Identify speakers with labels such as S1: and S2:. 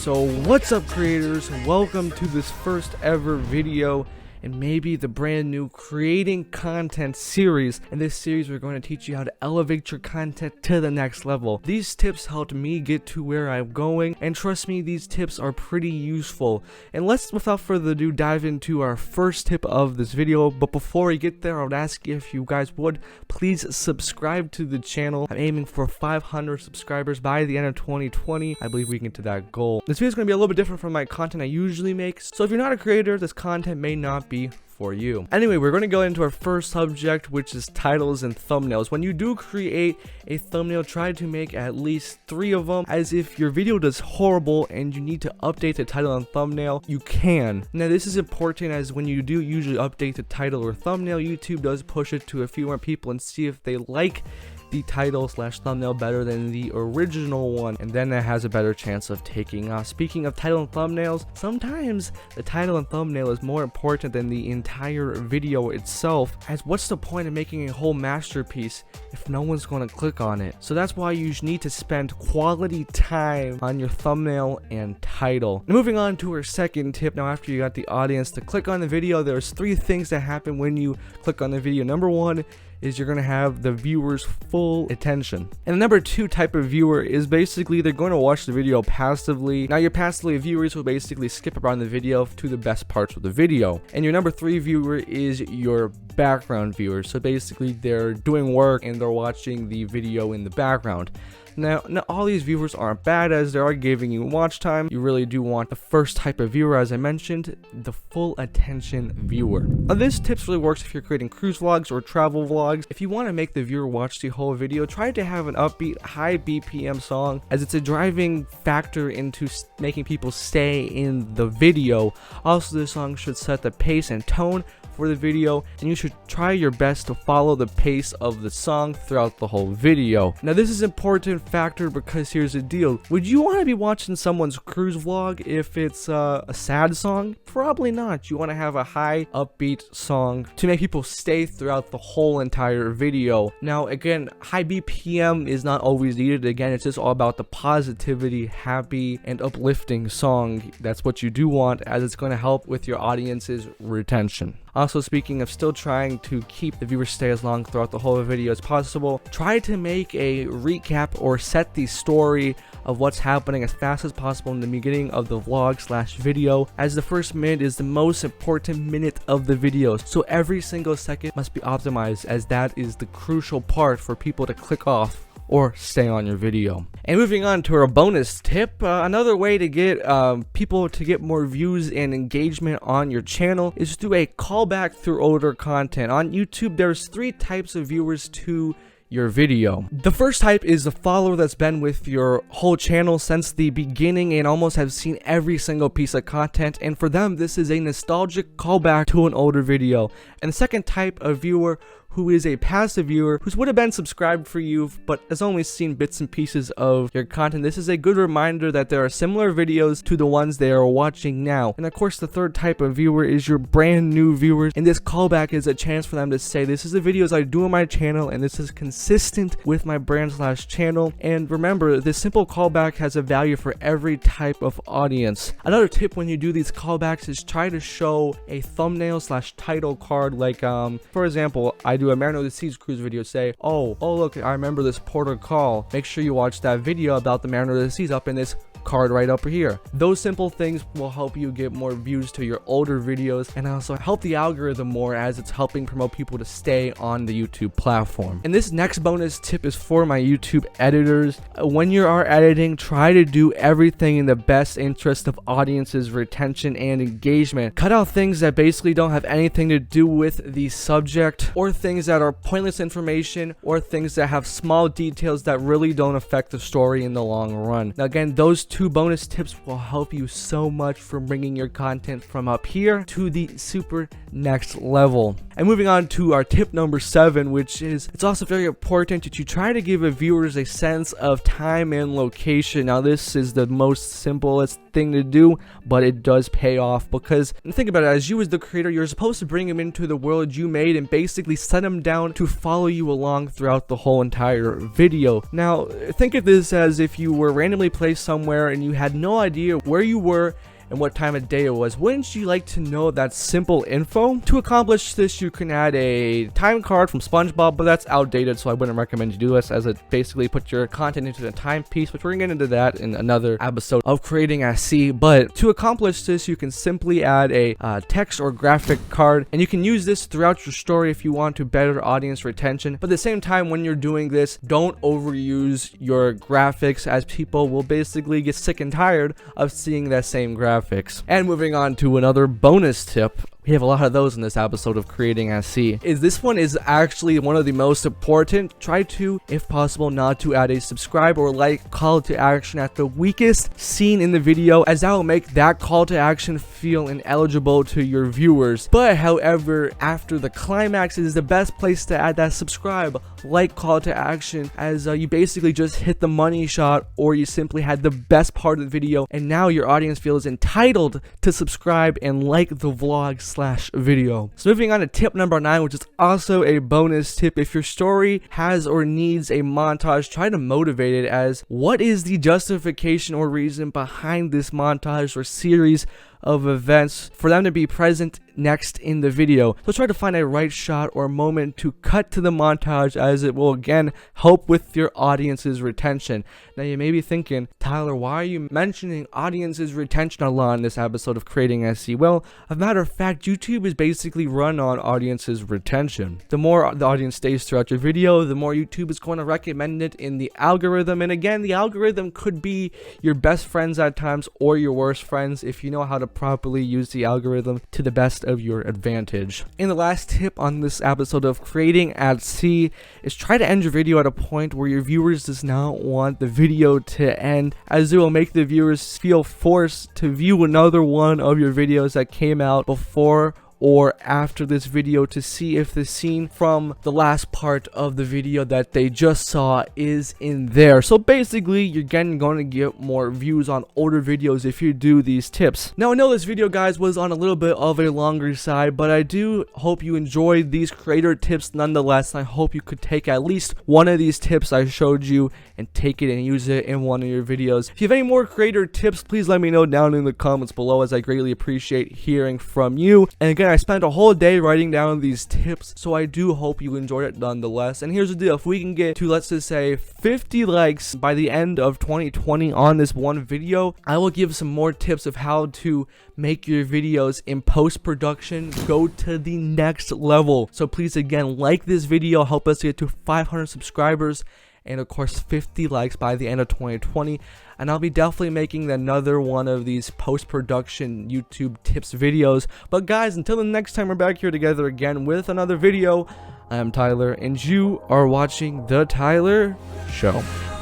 S1: So what's up, creators? Welcome to this first ever video and maybe the brand new creating content series. In this series, we're going to teach you how to elevate your content to the next level. These tips helped me get to where I'm going, and trust me, these tips are pretty useful. And let's, without further ado, dive into our first tip of this video. But before we get there, I would ask you if you guys would please subscribe to the channel. I'm aiming for 500 subscribers by the end of 2020. I believe we can get to that goal. This video is going to be a little bit different from my content I usually make, so if you're not a creator, this content may not be for you. Anyway, we're going to go into our first subject, which is titles and thumbnails. When you do create a thumbnail, try to make at least 3 of them, as if your video does horrible and you need to update the title and thumbnail, you can. Now this is important, as when you do usually update the title or thumbnail, YouTube does push it to a few more people and see if they like the title slash thumbnail better than the original one, and then it has a better chance of taking off. Speaking of title and thumbnails, sometimes the title and thumbnail is more important than the entire video itself, as what's the point of making a whole masterpiece if no one's going to click on it? So that's why you need to spend quality time on your thumbnail and title. Now, moving on to our second tip. Now, after you got the audience to click on the video, there's 3 things that happen when you click on the video. Number 1 is you're going to have the viewer's full attention. And the number 2 type of viewer is basically they're going to watch the video passively. Now your passively viewers will basically skip around the video to the best parts of the video. And your number 3 viewer is your background viewer. So basically they're doing work and they're watching the video in the background. Now, all these viewers aren't bad, as they are giving you watch time. You really do want the first type of viewer, as I mentioned, the full attention viewer. Now, this tips really works if you're creating cruise vlogs or travel vlogs. If you want to make the viewer watch the whole video, try to have an upbeat, high BPM song, as it's a driving factor into making people stay in the video. Also, the song should set the pace and tone for the video, and you should try your best to follow the pace of the song throughout the whole video. Now this is an important factor, because here's the deal. Would you want to be watching someone's cruise vlog if it's a sad song? Probably not. You want to have a high upbeat song to make people stay throughout the whole entire video. Now again, high BPM is not always needed. Again, it's just all about the positivity, happy and uplifting song. That's what you do want, as it's going to help with your audience's retention. Also, speaking of still trying to keep the viewers stay as long throughout the whole video as possible, try to make a recap or set the story of what's happening as fast as possible in the beginning of the vlog slash video, as the first minute is the most important minute of the video. So every single second must be optimized, as that is the crucial part for people to click off or stay on your video. And moving on to our bonus tip, another way to get people to get more views and engagement on your channel is through a callback through older content. On YouTube, there's 3 types of viewers to your video. The first type is a follower that's been with your whole channel since the beginning and almost have seen every single piece of content, and for them this is a nostalgic callback to an older video. And the second type of viewer, who is a passive viewer who would have been subscribed for you but has only seen bits and pieces of your content. This is a good reminder that there are similar videos to the ones they are watching now. And of course, the third type of viewer is your brand new viewers, and this callback is a chance for them to say, this is the videos I do on my channel and this is consistent with my brand slash channel. And remember, this simple callback has a value for every type of audience. Another tip when you do these callbacks is try to show a thumbnail slash title card, like for example, I do a Marino the Seas cruise video, say, oh look, I remember this port of call. Make sure you watch that video about the Marino the Seas up in this card right up here. Those simple things will help you get more views to your older videos, and also help the algorithm more, as it's helping promote people to stay on the YouTube platform. And this next bonus tip is for my YouTube editors. When you are editing, try to do everything in the best interest of audience's retention and engagement. Cut out things that basically don't have anything to do with the subject, or things that are pointless information, or things that have small details that really don't affect the story in the long run. Now again, those 2 bonus tips will help you so much from bringing your content from up here to the super next level. And moving on to our tip number 7, which is, it's also very important that you try to give a viewers a sense of time and location. Now this is the most simplest thing to do, but it does pay off because think about it, as you as the creator, you're supposed to bring them into the world you made and basically set them down to follow you along throughout the whole entire video. Now, think of this as if you were randomly placed somewhere and you had no idea where you were and what time of day it was. Wouldn't you like to know that simple info? To accomplish this, you can add a time card from SpongeBob, but that's outdated, so I wouldn't recommend you do this, as it basically puts your content into the timepiece, which we're gonna get into that in another episode of creating a C. But to accomplish this, you can simply add a text or graphic card, and you can use this throughout your story if you want to better audience retention. But at the same time, when you're doing this, don't overuse your graphics, as people will basically get sick and tired of seeing that same graphics. And moving on to another bonus tip, we have a lot of those in this episode of creating SC. This one is actually one of the most important. Try to, if possible, not to add a subscribe or like call to action at the weakest scene in the video, as that will make that call to action feel ineligible to your viewers. But however, after the climax is the best place to add that subscribe, like call to action, as you basically just hit the money shot, or you simply had the best part of the video and now your audience feels entitled to subscribe and like the vlog / video. So moving on to tip number 9, which is also a bonus tip. If your story has or needs a montage, try to motivate it, as what is the justification or reason behind this montage or series of events for them to be present next in the video. So try to find a right shot or moment to cut to the montage, as it will again help with your audience's retention. Now you may be thinking, Tyler, why are you mentioning audience's retention a lot in this episode of Creating SC? Well, as a matter of fact, YouTube is basically run on audience's retention. The more the audience stays throughout your video, the more YouTube is going to recommend it in the algorithm. And again, the algorithm could be your best friends at times or your worst friends, if you know how to properly use the algorithm to the best of your advantage. And the last tip on this episode of Creating at Sea is try to end your video at a point where your viewers does not want the video to end, as it will make the viewers feel forced to view another one of your videos that came out before or after this video to see if the scene from the last part of the video that they just saw is in there. So basically, you're going to get more views on older videos if you do these tips. Now, I know this video, guys, was on a little bit of a longer side, but I do hope you enjoyed these creator tips nonetheless. I hope you could take at least one of these tips I showed you and take it and use it in one of your videos. If you have any more creator tips, please let me know down in the comments below, as I greatly appreciate hearing from you. And again, I spent a whole day writing down these tips, so I do hope you enjoyed it nonetheless. And here's the deal: if we can get to, let's just say, 50 likes by the end of 2020 on this one video, I will give some more tips of how to make your videos in post-production go to the next level. So please, again, like this video, help us get to 500 subscribers, and of course 50 likes by the end of 2020, and I'll be definitely making another one of these post-production YouTube tips videos. But guys, until the next time we're back here together again with another video, I am Tyler, and you are watching The Tyler Show.